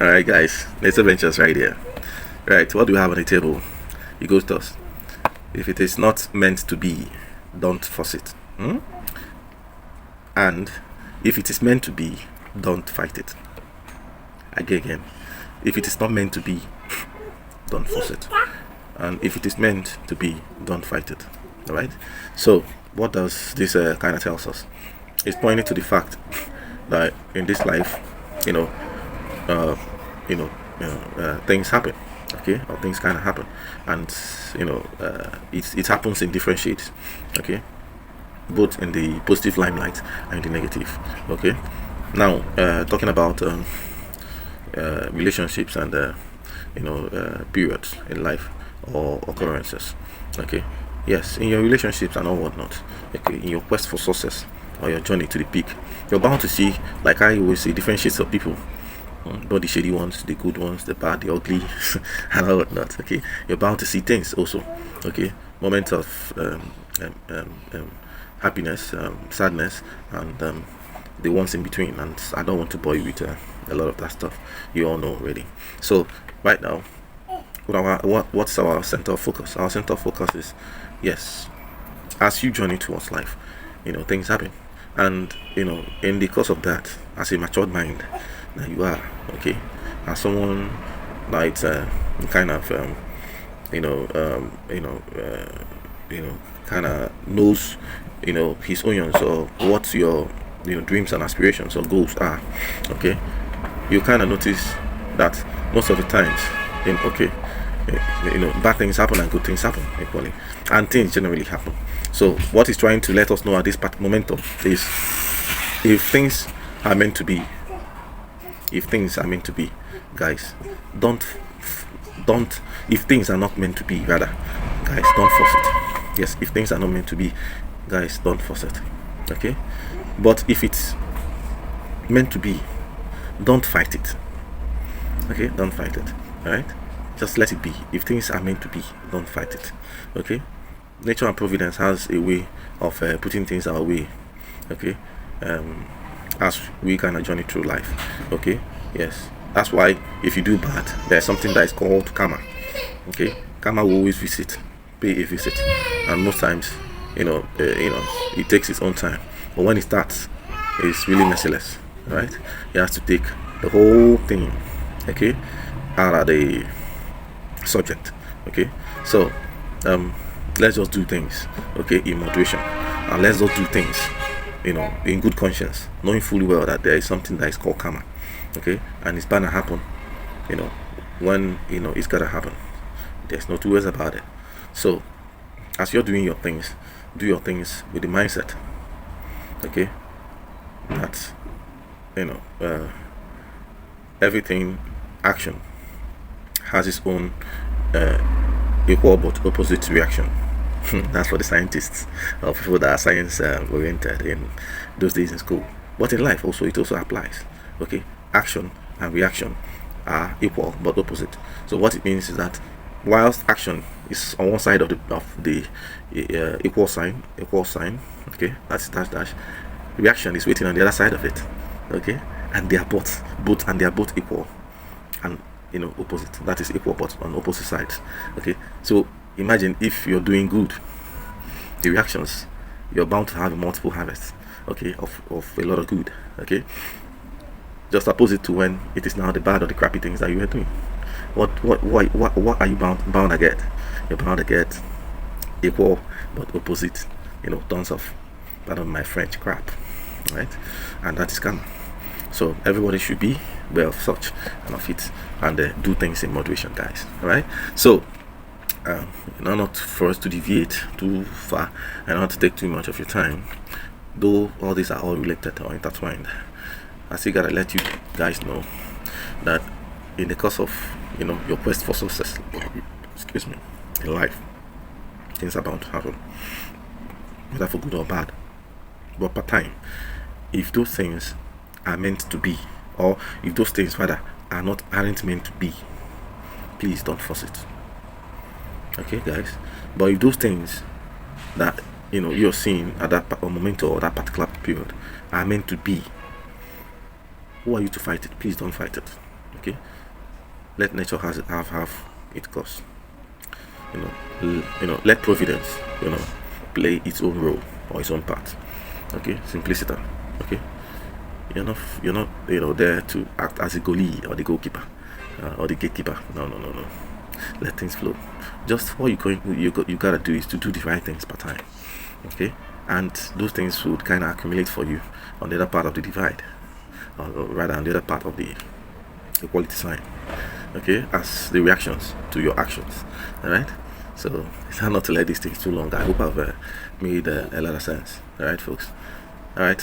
All right, guys, let's adventures right here. Right, what do we have on the table? It goes thus: if it is not meant to be, don't force it. And if it is meant to be, don't fight it. Again, if it is not meant to be, don't force it. And if it is meant to be, don't fight it. All right. So, what does this kind of tells us? It's pointing to the fact that in this life, you know, uh, things happen, okay, or things kind of happen, and it happens in different shades, okay, both in the positive limelight and the negative, okay. Now, talking about relationships and periods in life or occurrences, okay. Yes, in your relationships and all whatnot, okay, in your quest for success or your journey to the peak, you're bound to see, like I always say, different shades of people. Not the shady ones, the good ones, the bad, the ugly, and all whatnot. Okay, you're bound to see things also. Okay, moments of happiness, sadness, and the ones in between. And I don't want to bore you with a lot of that stuff. You all know already. So right now, what's our center of focus? Our center of focus is, yes, as you journey towards life, things happen, and in the course of that, as a matured mind that you are, okay, as someone like kind of kind of knows his onions, or what your dreams and aspirations or goals are, okay, you kind of notice that most of the times, okay, bad things happen and good things happen equally, and things generally happen. So what he's trying to let us know at this momentum is, if things are meant to be, guys, don't if things are not meant to be, rather, guys, don't force it. Yes, if things are not meant to be, guys, don't force it, okay. But if it's meant to be, don't fight it, okay. Don't fight it. All right, just let it be. If things are meant to be, don't fight it, okay. Nature and providence has a way of putting things our way, okay, as we kind of journey through life, okay. Yes, that's why if you do bad, there's something that is called karma, okay. Karma will always pay a visit, and most times, it takes its own time, but when it starts, it's really merciless, right? You have to take the whole thing, okay, out of the subject, okay. So let's just do things, okay, in moderation, and let's just do things in good conscience, knowing fully well that there is something that is called karma, okay, and it's bound to happen when it's gotta happen. There's no two ways about it. So as you're doing your things, do your things with the mindset, okay, that everything, action has its own equal but opposite reaction. That's for the scientists, or people that are science oriented in those days in school. But in life also, it also applies, okay. Action and reaction are equal but opposite. So what it means is that whilst action is on one side of the equal sign, okay, that's dash, reaction is waiting on the other side of it, okay, and they are both equal and opposite. That is equal but on opposite sides, okay. So imagine if you're doing good, the reactions, you're bound to have multiple harvests, okay, of a lot of good, okay. Just opposite to when it is now the bad or the crappy things that you are doing. What are you bound to get? You're bound to get equal but opposite, tons of, pardon my French, crap, right? And that is karma. So everybody should be aware of such and of it, and do things in moderation, guys. All right. So not for us to deviate too far and not to take too much of your time, though all these are all related or intertwined, I still gotta let you guys know that in the course of your quest for success, excuse me, in life, things are bound to happen, whether for good or bad. But per time, if those things are meant to be, or if those things rather aren't meant to be, please don't force it, okay, guys. But if those things that you're seeing at that moment or that particular period are meant to be, who are you to fight it? Please don't fight it, Okay, let nature have its course. Let providence, play its own role or its own part. Okay, simplicity. Okay, you're not there to act as a goalie or the goalkeeper or the gatekeeper. No, no, no, no. Let things flow. Just what you gotta do is to do the right things per time. Okay, and those things would kind of accumulate for you on the other part of the divide, or rather on the other part of the equality sign. Okay, as the reactions to your actions. All right. So it's hard not to let this take too long. I hope I've made a lot of sense. All right, folks. All right.